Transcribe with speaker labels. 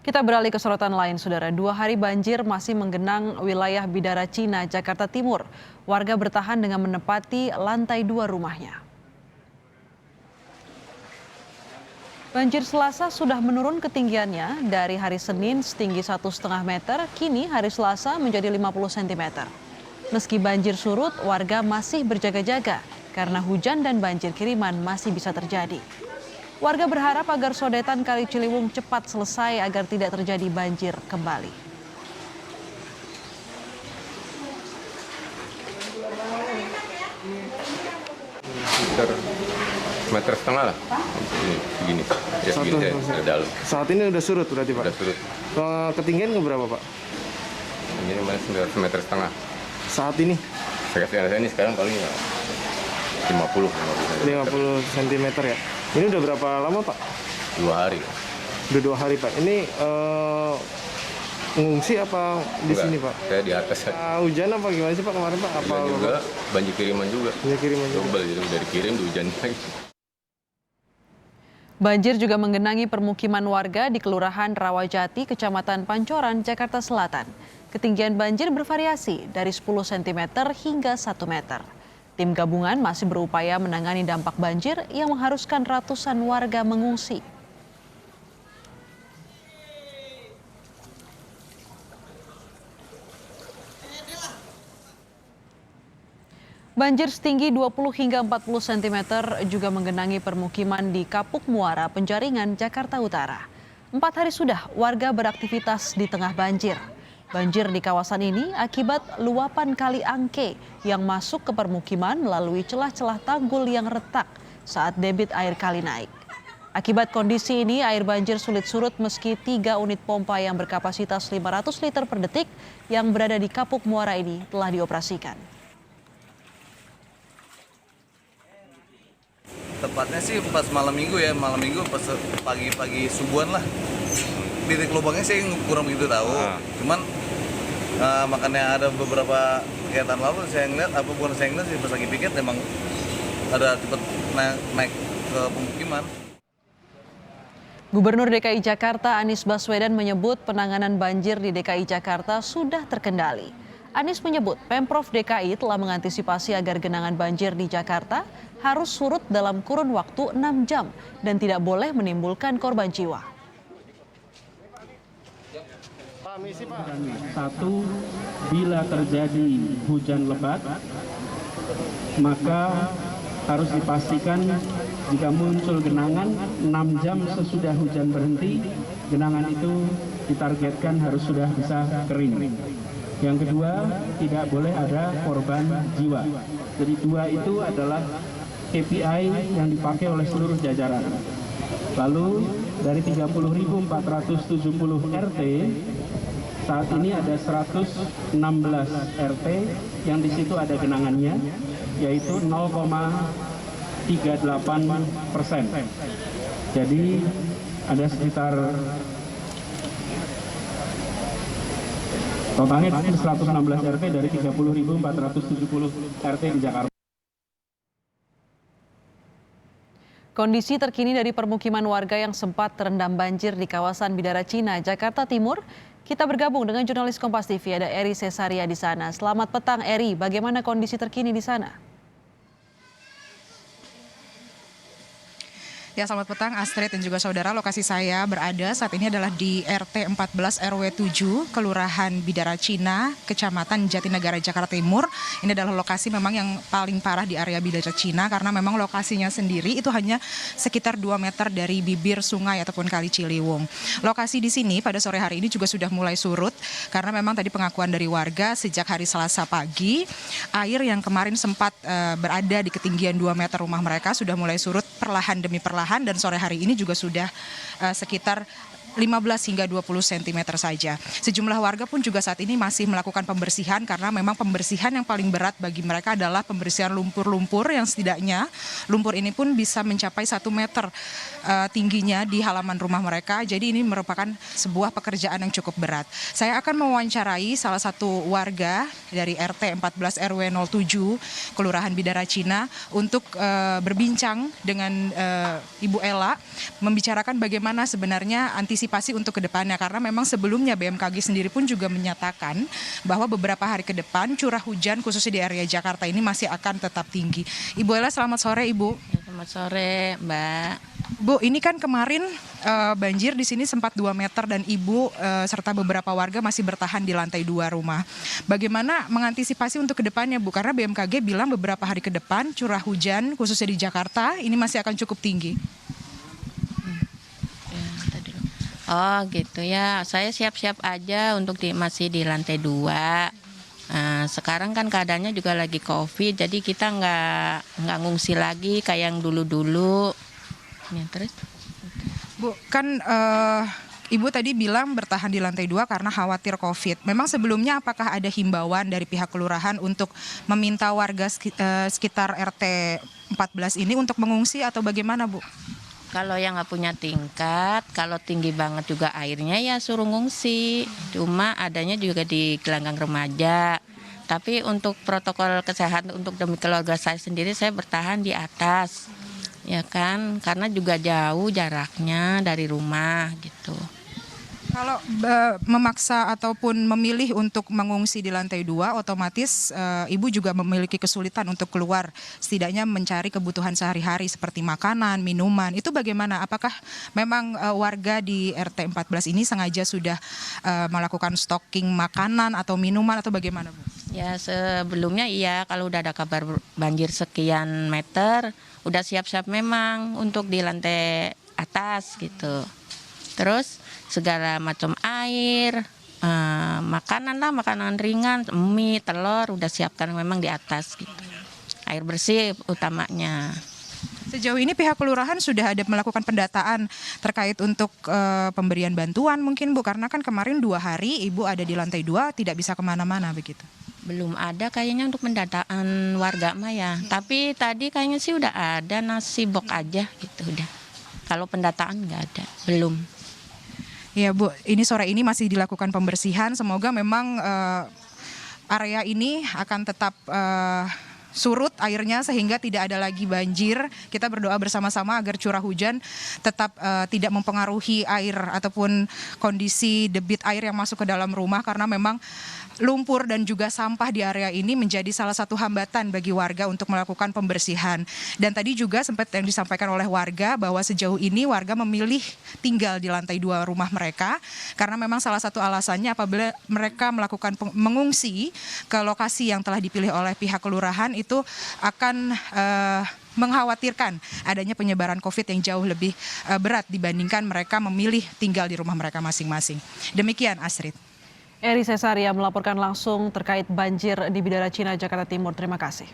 Speaker 1: Kita beralih ke sorotan lain, Saudara. 2 hari banjir masih menggenang wilayah Bidara Cina, Jakarta Timur. Warga bertahan dengan menempati lantai 2 rumahnya. Banjir Selasa sudah menurun ketinggiannya dari hari Senin setinggi 1,5 meter, kini hari Selasa menjadi 50 cm. Meski banjir surut, warga masih berjaga-jaga karena hujan dan banjir kiriman masih bisa terjadi. Warga berharap agar sodetan Kali Ciliwung cepat selesai agar tidak terjadi banjir kembali.
Speaker 2: Sekitar meter setengah lah, segini, ya segini saya dalam.
Speaker 3: Saat ini udah surut berarti Pak?
Speaker 2: Udah surut.
Speaker 3: Ketinggian berapa Pak?
Speaker 2: Ini masih meter setengah.
Speaker 3: Saat ini?
Speaker 2: Saya ini sekarang paling 50
Speaker 3: cm ya. Ini udah berapa lama Pak?
Speaker 2: 2 hari.
Speaker 3: Udah 2 hari Pak. Ini ngungsi apa di sini Pak?
Speaker 2: Saya di atas.
Speaker 3: Hujan apa gimana sih Pak kemarin Pak?
Speaker 2: Apa juga banjir kiriman juga.
Speaker 3: Banjir kiriman juga.
Speaker 2: Double, jadi dari kirim di hujan lagi.
Speaker 1: Banjir juga menggenangi permukiman warga di Kelurahan Rawajati, Kecamatan Pancoran, Jakarta Selatan. Ketinggian banjir bervariasi dari 10 cm hingga 1 meter. Tim gabungan masih berupaya menangani dampak banjir yang mengharuskan ratusan warga mengungsi. Banjir setinggi 20 hingga 40 cm juga menggenangi permukiman di Kapuk Muara, Penjaringan, Jakarta Utara. 4 hari sudah warga beraktivitas di tengah banjir. Banjir di kawasan ini akibat luapan Kali Angke yang masuk ke permukiman melalui celah-celah tanggul yang retak saat debit air kali naik. Akibat kondisi ini, air banjir sulit surut meski 3 unit pompa yang berkapasitas 500 liter per detik yang berada di Kapuk Muara ini telah dioperasikan.
Speaker 4: Tepatnya sih pas malam minggu pas pagi-pagi subuhan lah. Titik lubangnya sih kurang begitu tahu. Cuman makanya ada beberapa kegiatan lalu saya ngeliat, sih pas lagi piket emang ada cepet naik ke pemukiman.
Speaker 1: Gubernur DKI Jakarta Anies Baswedan menyebut penanganan banjir di DKI Jakarta sudah terkendali. Anies menyebut Pemprov DKI telah mengantisipasi agar genangan banjir di Jakarta harus surut dalam kurun waktu 6 jam dan tidak boleh menimbulkan korban jiwa.
Speaker 5: Satu, bila terjadi hujan lebat, maka harus dipastikan jika muncul genangan 6 jam sesudah hujan berhenti, genangan itu ditargetkan harus sudah bisa kering. Yang kedua, tidak boleh ada korban jiwa. Jadi 2 itu adalah KPI yang dipakai oleh seluruh jajaran. Lalu dari 30.470 RT, saat ini ada 116 RT yang di situ ada genangannya, yaitu 0,38%. Jadi ada sekitar totalnya 116 RT dari 30.470 RT di Jakarta.
Speaker 1: Kondisi terkini dari permukiman warga yang sempat terendam banjir di kawasan Bidara Cina, Jakarta Timur. Kita bergabung dengan jurnalis Kompas TV, ada Eri Cesaria di sana. Selamat petang Eri, bagaimana kondisi terkini di sana?
Speaker 6: Ya, selamat petang Astrid dan juga saudara. Lokasi saya berada saat ini adalah di RT 14 RW 7 Kelurahan Bidara Cina, Kecamatan Jatinegara, Jakarta Timur. Ini adalah lokasi memang yang paling parah di area Bidara Cina karena memang lokasinya sendiri itu hanya sekitar 2 meter dari bibir sungai ataupun Kali Ciliwung. Lokasi di sini pada sore hari ini juga sudah mulai surut karena memang tadi pengakuan dari warga sejak hari Selasa pagi, air yang kemarin sempat berada di ketinggian 2 meter rumah mereka sudah mulai surut perlahan demi perlahan. Dan sore hari ini juga sudah sekitar 15 hingga 20 cm saja. Sejumlah warga pun juga saat ini masih melakukan pembersihan karena memang pembersihan yang paling berat bagi mereka adalah pembersihan lumpur-lumpur yang setidaknya lumpur ini pun bisa mencapai 1 meter tingginya di halaman rumah mereka. Jadi ini merupakan sebuah pekerjaan yang cukup berat. Saya akan mewawancarai salah satu warga dari RT 14 RW 07 Kelurahan Bidara Cina untuk berbincang dengan Ibu Ella membicarakan bagaimana sebenarnya antisipasi antisipasi untuk ke depannya, karena memang sebelumnya BMKG sendiri pun juga menyatakan bahwa beberapa hari ke depan curah hujan khususnya di area Jakarta ini masih akan tetap tinggi. Ibu Ella, selamat sore Ibu.
Speaker 7: Selamat sore, Mbak.
Speaker 6: Bu, ini kan kemarin banjir di sini sempat 2 meter dan Ibu serta beberapa warga masih bertahan di lantai 2 rumah. Bagaimana mengantisipasi untuk ke depannya, Bu? Karena BMKG bilang beberapa hari ke depan curah hujan khususnya di Jakarta ini masih akan cukup tinggi.
Speaker 7: Oh gitu ya, saya siap-siap aja untuk masih di lantai 2. Sekarang kan keadaannya juga lagi COVID, jadi kita nggak ngungsi lagi kayak yang dulu-dulu. Ya, terus?
Speaker 6: Bu, kan Ibu tadi bilang bertahan di lantai 2 karena khawatir COVID. Memang sebelumnya apakah ada himbauan dari pihak kelurahan untuk meminta warga sekitar RT 14 ini untuk mengungsi atau bagaimana, Bu?
Speaker 7: Kalau yang nggak punya tingkat, kalau tinggi banget juga airnya ya suruh ngungsi. Cuma adanya juga di gelanggang remaja. Tapi untuk protokol kesehatan untuk demi keluarga saya sendiri, saya bertahan di atas. Ya kan, karena juga jauh jaraknya dari rumah gitu.
Speaker 6: Kalau memaksa ataupun memilih untuk mengungsi di lantai 2, otomatis Ibu juga memiliki kesulitan untuk keluar, setidaknya mencari kebutuhan sehari-hari seperti makanan, minuman. Itu bagaimana? Apakah memang warga di RT 14 ini sengaja sudah melakukan stocking makanan atau minuman atau bagaimana, Bu?
Speaker 7: Ya sebelumnya iya, kalau udah ada kabar banjir sekian meter, udah siap-siap memang untuk di lantai atas gitu. Terus segala macam air, makanan lah, makanan ringan, mie, telur udah siapkan memang di atas gitu. Air bersih utamanya.
Speaker 6: Sejauh ini pihak kelurahan sudah ada melakukan pendataan terkait untuk pemberian bantuan mungkin, Bu, karena kan kemarin 2 hari Ibu ada di lantai 2 tidak bisa kemana-mana begitu.
Speaker 7: Belum ada kayaknya untuk pendataan warga mah ya. Tapi tadi kayaknya sih udah ada nasi bok aja gitu udah. Kalau pendataan nggak ada, belum.
Speaker 6: Ya Bu, ini sore ini masih dilakukan pembersihan. Semoga memang area ini akan tetap surut airnya sehingga tidak ada lagi banjir. Kita berdoa bersama-sama agar curah hujan tetap tidak mempengaruhi air ataupun kondisi debit air yang masuk ke dalam rumah, karena memang lumpur dan juga sampah di area ini menjadi salah satu hambatan bagi warga untuk melakukan pembersihan. Dan tadi juga sempat yang disampaikan oleh warga bahwa sejauh ini warga memilih tinggal di lantai 2 rumah mereka karena memang salah satu alasannya apabila mereka melakukan mengungsi ke lokasi yang telah dipilih oleh pihak kelurahan itu akan mengkhawatirkan adanya penyebaran COVID yang jauh lebih berat dibandingkan mereka memilih tinggal di rumah mereka masing-masing. Demikian, Astrid.
Speaker 1: Eri Cesaria melaporkan langsung terkait banjir di Bidara Cina, Jakarta Timur. Terima kasih.